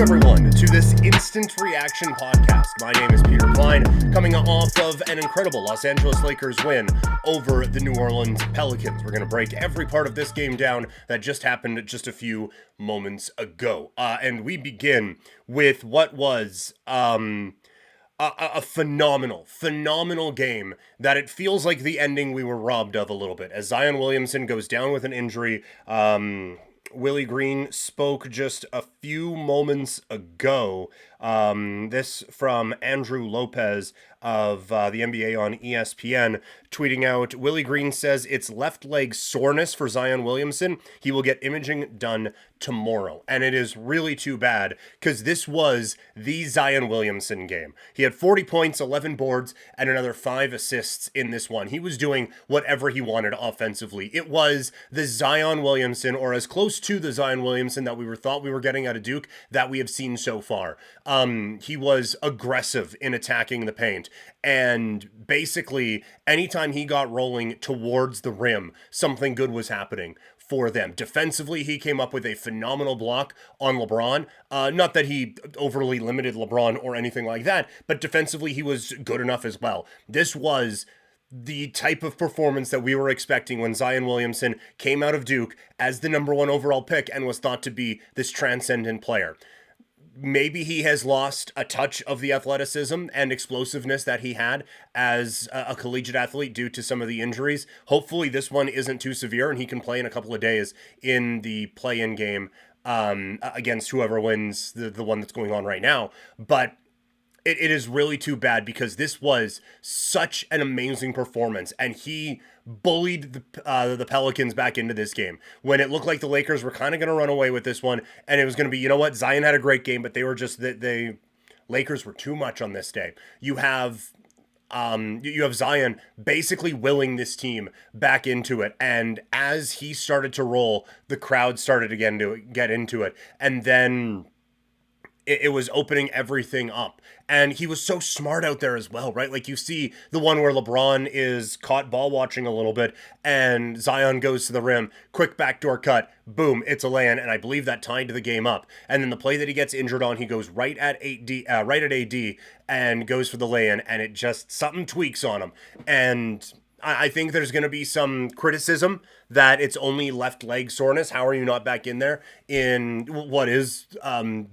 Welcome, everyone, to this Instant Reaction podcast. My name is Peter Klein, coming off of an incredible Los Angeles Lakers win over the New Orleans Pelicans. We're going to break every part of this game down that just happened just a few moments ago. And we begin with what was a phenomenal game that it feels like the ending we were robbed of a little bit. As Zion Williamson goes down with an injury, Willie Green spoke just a few moments ago. This from Andrew Lopez of the NBA on ESPN, tweeting out, Willie Green says it's left leg soreness for Zion Williamson. He will get imaging done tomorrow. And it is really too bad because this was the Zion Williamson game. He had 40 points, 11 boards, and another 5 assists in this one. He was doing whatever he wanted offensively. It was the Zion Williamson, or as close to the Zion Williamson that thought we were getting out of Duke, that we have seen so far. He was aggressive in attacking the paint, and basically anytime he got rolling towards the rim, something good was happening for them. Defensively, he came up with a phenomenal block on LeBron. Not that he overly limited LeBron or anything like that, but defensively he was good enough as well. This was the type of performance that we were expecting when Zion Williamson came out of Duke as the number 1 overall pick and was thought to be this transcendent player. Maybe he has lost a touch of the athleticism and explosiveness that he had as a collegiate athlete due to some of the injuries. Hopefully this one isn't too severe and he can play in a couple of days in the play-in game against whoever wins the one that's going on right now. But it is really too bad because this was such an amazing performance, and he bullied the Pelicans back into this game when it looked like the Lakers were kind of going to run away with this one, and it was going to be, you know what, Zion had a great game, but they were just the Lakers were too much on this day. You have Zion basically willing this team back into it, and as he started to roll, the crowd started again to get into it, and then it was opening everything up. And he was so smart out there as well, right? Like you see the one where LeBron is caught ball watching a little bit and Zion goes to the rim, quick backdoor cut, boom, it's a lay-in, and I believe that tied the game up. And then the play that he gets injured on, he goes right at AD and goes for the lay-in, and it just, something tweaks on him. And I think there's going to be some criticism that it's only left leg soreness. How are you not back in there in what is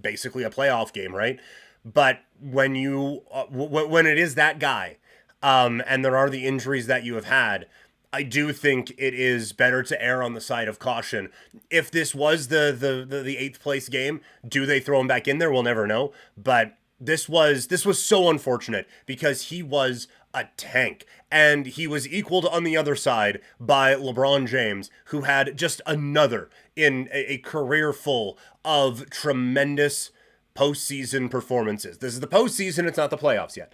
basically a playoff game, right? But when you when it is that guy, and there are the injuries that you have had, I do think it is better to err on the side of caution. If this was the 8th place game, do they throw him back in there? We'll never know. But this was so unfortunate because he was a tank, and he was equaled on the other side by LeBron James, who had just another in a career full of tremendous postseason performances. This is the postseason, it's not the playoffs yet.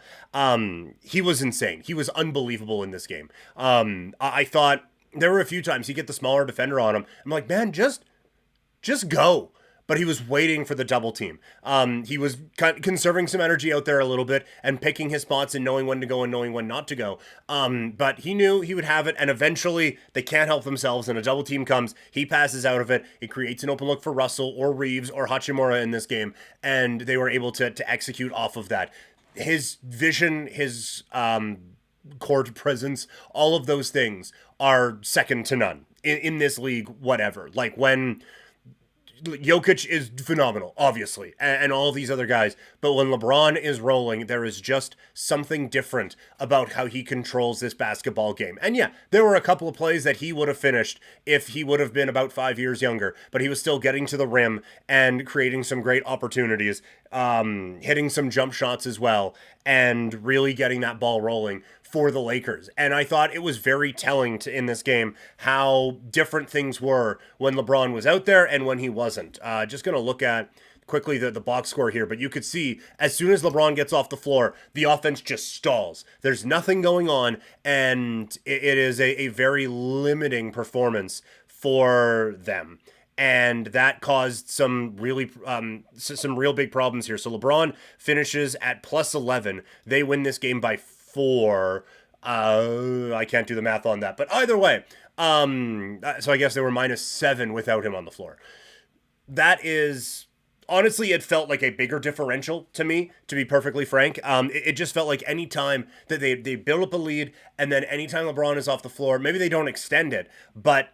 He was insane. He was unbelievable in this game. I thought there were a few times he'd get the smaller defender on him. I'm like, man, just go. But he was waiting for the double team. He was conserving some energy out there a little bit and picking his spots and knowing when to go and knowing when not to go. But he knew he would have it, and eventually they can't help themselves, and a double team comes. He passes out of it. It creates an open look for Russell or Reeves or Hachimura in this game, and they were able to execute off of that. His vision, his court presence, all of those things are second to none in this league, whatever. Like when Jokic is phenomenal, obviously, and all these other guys. But when LeBron is rolling, there is just something different about how he controls this basketball game. And yeah, there were a couple of plays that he would have finished if he would have been about 5 years younger, but he was still getting to the rim and creating some great opportunities, hitting some jump shots as well, and really getting that ball rolling for the Lakers. And I thought it was very telling in this game how different things were when LeBron was out there and when he wasn't. Just going to look at quickly the box score here, but you could see as soon as LeBron gets off the floor, the offense just stalls. There's nothing going on, and it is a very limiting performance for them. And that caused some real big problems here. So LeBron finishes at plus 11. They win this game by 4. I can't do the math on that, but either way, so I guess they were minus 7 without him on the floor. That is honestly, it felt like a bigger differential to me, to be perfectly frank. It just felt like any time that they build up a lead, and then anytime LeBron is off the floor, maybe they don't extend it, but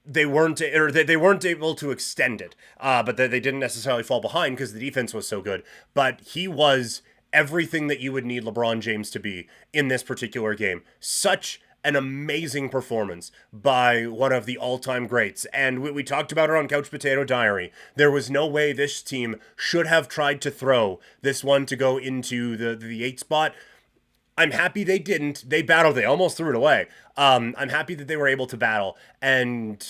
they weren't able to extend it. But they didn't necessarily fall behind because the defense was so good. But he was everything that you would need LeBron James to be in this particular game. Such an amazing performance by one of the all-time greats. And we talked about it on Couch Potato Diary. There was no way this team should have tried to throw this one to go into the 8 spot. I'm happy they didn't. They battled. They almost threw it away. I'm happy that they were able to battle and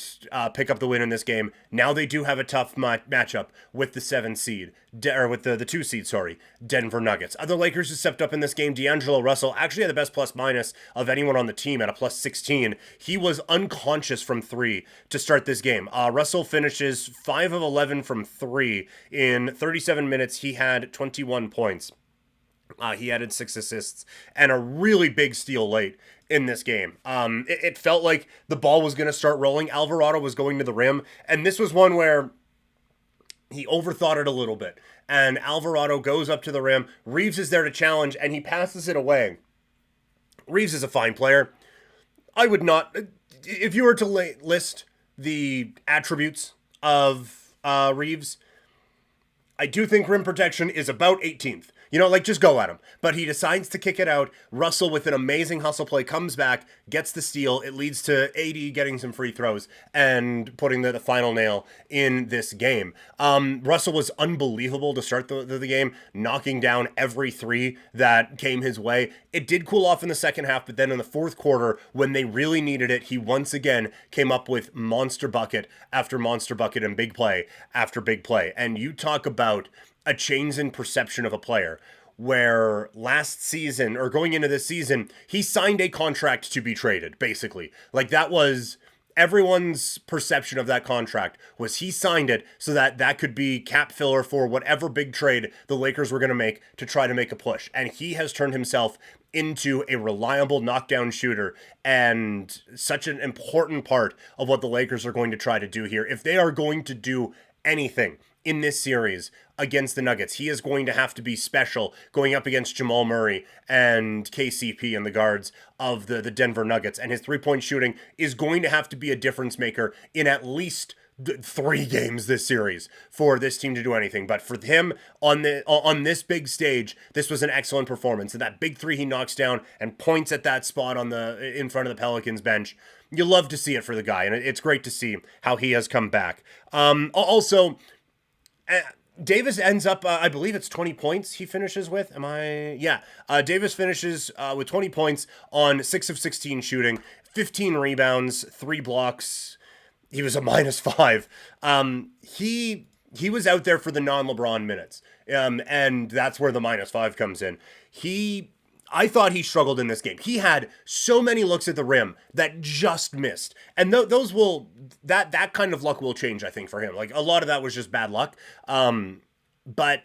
pick up the win in this game. Now they do have a tough matchup with the 7 seed, or with the 2 seed, sorry, Denver Nuggets. Other Lakers who stepped up in this game, D'Angelo Russell actually had the best plus minus of anyone on the team at a plus 16. He was unconscious from 3 to start this game. Russell finishes 5 of 11 from 3 in 37 minutes. He had 21 points. He added 6 assists and a really big steal late in this game. It felt like the ball was going to start rolling. Alvarado was going to the rim, and this was one where he overthought it a little bit. And Alvarado goes up to the rim. Reeves is there to challenge, and he passes it away. Reeves is a fine player. I would not... If you were to list the attributes of Reeves, I do think rim protection is about 18th. Just go at him. But he decides to kick it out. Russell, with an amazing hustle play, comes back, gets the steal. It leads to AD getting some free throws and putting the final nail in this game. Russell was unbelievable to start the game, knocking down every 3 that came his way. It did cool off in the second half, but then in the fourth quarter, when they really needed it, he once again came up with monster bucket after monster bucket and big play after big play. And you talk about a change in perception of a player, where last season, or going into this season, he signed a contract to be traded, basically. Like, that was everyone's perception of that contract, was he signed it so that could be cap filler for whatever big trade the Lakers were going to make to try to make a push. And he has turned himself into a reliable knockdown shooter and such an important part of what the Lakers are going to try to do here. If they are going to do anything in this series against the Nuggets, he is going to have to be special going up against Jamal Murray and KCP and the guards of the Denver Nuggets. And his three-point shooting is going to have to be a difference maker in at least 3 games this series for this team to do anything. But for him on this big stage, this was an excellent performance. And that big 3 he knocks down and points at that spot in front of the Pelicans bench. You love to see it for the guy, and it's great to see how he has come back. Also, Davis ends up, I believe it's 20 points he finishes with. Davis finishes with 20 points on 6 of 16 shooting, 15 rebounds, 3 blocks. He was a -5. He was out there for the non-LeBron minutes, and that's where the -5 comes in. I thought he struggled in this game. He had so many looks at the rim that just missed. And that kind of luck will change, I think, for him. Like, a lot of that was just bad luck. But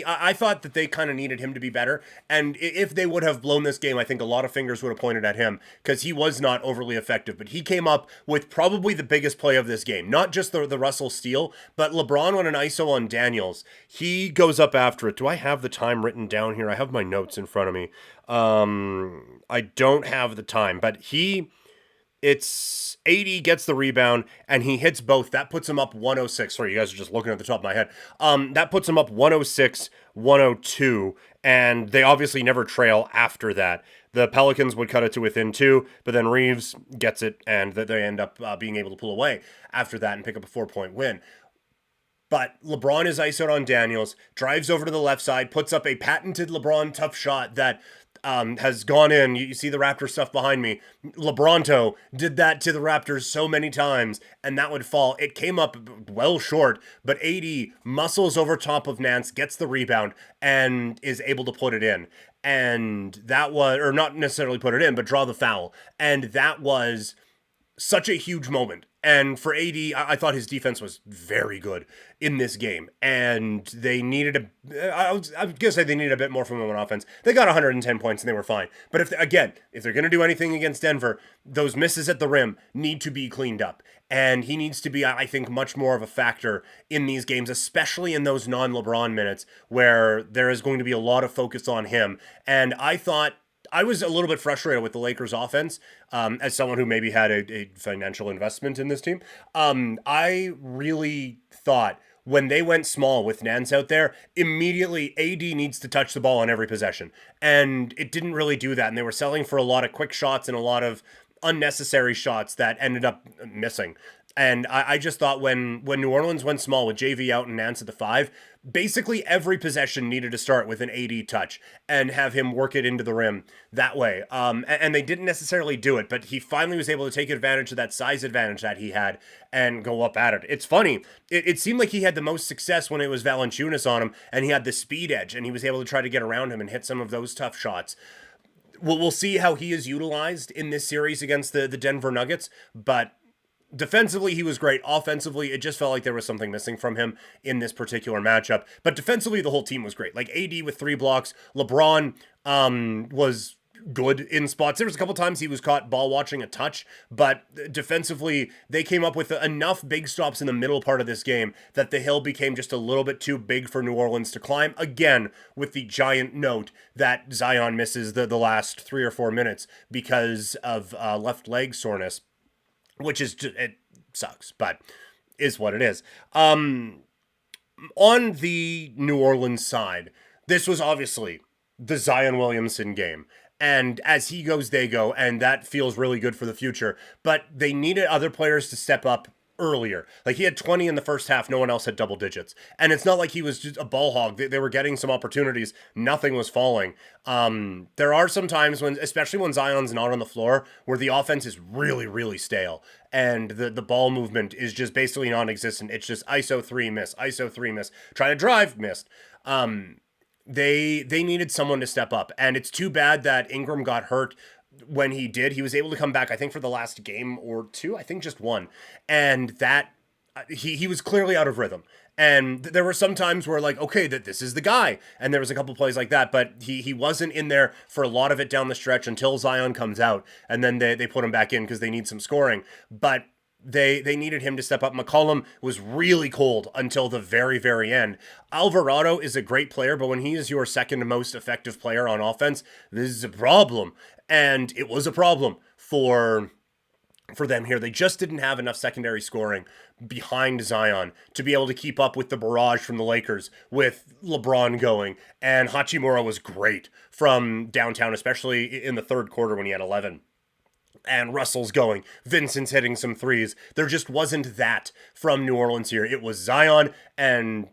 I thought that they kind of needed him to be better. And if they would have blown this game, I think a lot of fingers would have pointed at him because he was not overly effective. But he came up with probably the biggest play of this game. Not just the Russell steal, but LeBron on an ISO on Daniels. He goes up after it. Do I have the time written down here? I have my notes in front of me. I don't have the time, but it's 80 gets the rebound and he hits both. That puts him up 106. Sorry, you guys are just looking at the top of my head. That puts him up 106, 102, and they obviously never trail after that. The Pelicans would cut it to within 2, but then Reeves gets it and they end up being able to pull away after that and pick up a 4-point win. But LeBron is ISO'd on Daniels, drives over to the left side, puts up a patented LeBron tough shot that has gone in. You see the Raptor stuff behind me. LeBronto did that to the Raptors so many times, and that would fall. It came up well short, but AD muscles over top of Nance, gets the rebound, and is able to put it in. And that was, or not necessarily put it in, but draw the foul. And that was such a huge moment. And for AD, I thought his defense was very good in this game. And they needed I was going to say they needed a bit more from him on offense. They got 110 points and they were fine. But if they're going to do anything against Denver, those misses at the rim need to be cleaned up. And he needs to be, I think, much more of a factor in these games, especially in those non-LeBron minutes where there is going to be a lot of focus on him. And I was a little bit frustrated with the Lakers offense as someone who maybe had a financial investment in this team. I really thought when they went small with Nance out there, immediately AD needs to touch the ball on every possession. And it didn't really do that. And they were selling for a lot of quick shots and a lot of unnecessary shots that ended up missing. And I just thought when New Orleans went small with JV out and Nance at the 5, basically every possession needed to start with an AD touch and have him work it into the rim that way. And they didn't necessarily do it, but he finally was able to take advantage of that size advantage that he had and go up at it. It's funny. It seemed like he had the most success when it was Valanciunas on him and he had the speed edge and he was able to try to get around him and hit some of those tough shots. We'll see how he is utilized in this series against the Denver Nuggets, but defensively, he was great. Offensively, it just felt like there was something missing from him in this particular matchup. But defensively, the whole team was great. Like AD with 3 blocks. LeBron was good in spots. There was a couple times he was caught ball watching a touch, but defensively, they came up with enough big stops in the middle part of this game that the hill became just a little bit too big for New Orleans to climb. Again, with the giant note that Zion misses the last 3 or 4 minutes because of left leg soreness. Which is just, it sucks, but is what it is. On the New Orleans side, this was obviously the Zion Williamson game. And as he goes, they go, and that feels really good for the future. But they needed other players to step up earlier. Like he had 20 in the first half, no one else had double digits. And it's not like he was just a ball hog. They were getting some opportunities. Nothing was falling. There are some times when, especially when Zion's not on the floor, where the offense is really, really stale. And the ball movement is just basically non-existent. It's just ISO 3, miss, ISO 3, miss. Try to drive, missed. They needed someone to step up. And it's too bad that Ingram got hurt when he did. He was able to come back, I think, for the last game or 2, I think just 1. And that he was clearly out of rhythm. And there were some times where like, okay, that this is the guy. And there was a couple plays like that, but he wasn't in there for a lot of it down the stretch until Zion comes out. And then they put him back in because they need some scoring. But they needed him to step up. McCollum was really cold until the very, very end. Alvarado is a great player, but when he is your second most effective player on offense, this is a problem. And it was a problem for them here. They just didn't have enough secondary scoring behind Zion to be able to keep up with the barrage from the Lakers with LeBron going. And Hachimura was great from downtown, especially in the third quarter when he had 11. And Russell's going. Vincent's hitting some threes. There just wasn't that from New Orleans here. It was Zion, and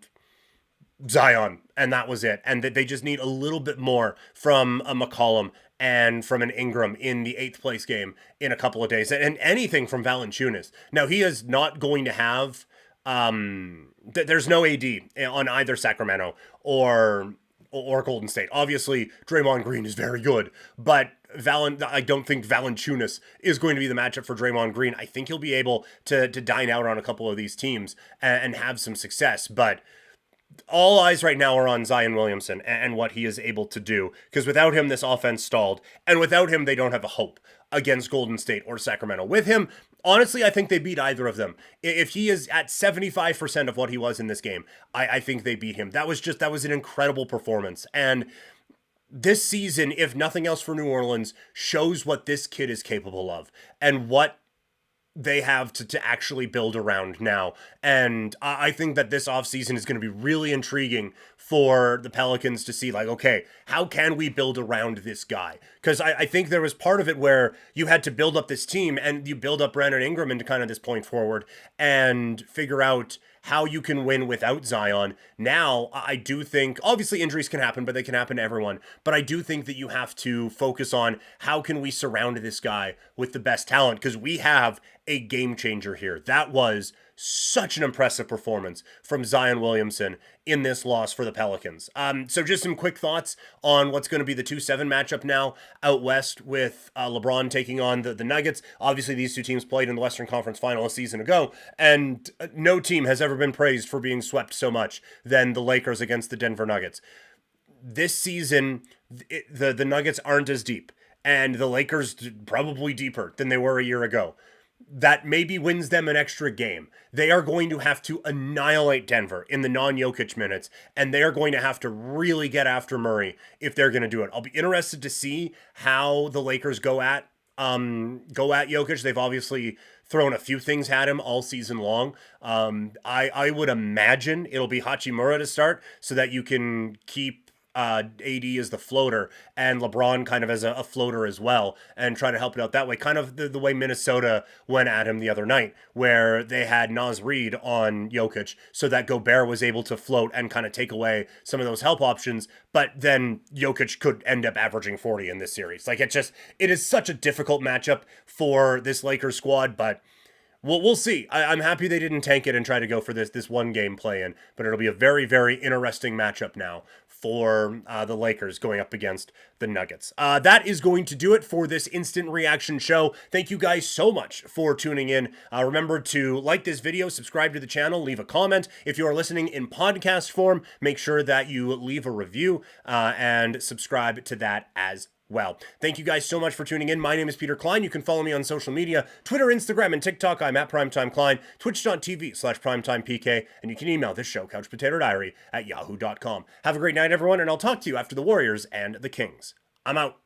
that was it. And they just need a little bit more from a McCollum and from an Ingram in the 8th place game in a couple of days. And anything from Valanciunas. Now, he is not going to have... there's no AD on either Sacramento or Golden State. Obviously, Draymond Green is very good, but I don't think Valanciunas is going to be the matchup for Draymond Green. I think he'll be able to dine out on a couple of these teams and have some success, but all eyes right now are on Zion Williamson and what he is able to do, because without him, this offense stalled, and without him, they don't have a hope against Golden State or Sacramento. With him, honestly, I think they beat either of them. If he is at 75% of what he was in this game, I think they beat him. That was an incredible performance. And this season, if nothing else for New Orleans, shows what this kid is capable of and what they have to actually build around now. And I think that this offseason is going to be really intriguing for the Pelicans to see, like, okay, how can we build around this guy? Because I think there was part of it where you had to build up this team and you build up Brandon Ingram into kind of this point forward and figure out how you can win without Zion. Now, I do think, obviously injuries can happen, but they can happen to everyone. But I do think that you have to focus on how can we surround this guy with the best talent, because we have a game changer here. That was such an impressive performance from Zion Williamson in this loss for the Pelicans. So just some quick thoughts on what's going to be the 2-7 matchup now out west with LeBron taking on the Nuggets. Obviously, these two teams played in the Western Conference Final a season ago, and no team has ever been praised for being swept so much than the Lakers against the Denver Nuggets. This season, the Nuggets aren't as deep, and the Lakers probably deeper than they were a year ago. That maybe wins them an extra game. They are going to have to annihilate Denver in the non-Jokic minutes, and they are going to have to really get after Murray if they're going to do it. I'll be interested to see how the Lakers go at Jokic. They've obviously thrown a few things at him all season long. I would imagine it'll be Hachimura to start so that you can keep AD as the floater and LeBron kind of as a floater as well, and try to help it out that way. Kind of the way Minnesota went at him the other night, where they had Naz Reid on Jokic so that Gobert was able to float and kind of take away some of those help options. But then Jokic could end up averaging 40 in this series. Like, it is such a difficult matchup for this Lakers squad, but we'll see. I'm happy they didn't tank it and try to go for this one game play-in, but it'll be a very, very interesting matchup now for the Lakers going up against the Nuggets. That is going to do it for this instant reaction show. Thank you guys so much for tuning in. Remember to like this video, subscribe to the channel, leave a comment. If you are listening in podcast form, make sure that you leave a review and subscribe to that as well. Thank you guys so much for tuning in. My name is Peter Klein. You can follow me on social media, Twitter, Instagram, and TikTok. I'm at Primetime Klein, twitch.tv/PrimetimePK, and you can email this show, couchpotatodiary@yahoo.com. Have a great night, everyone, and I'll talk to you after the Warriors and the Kings. I'm out.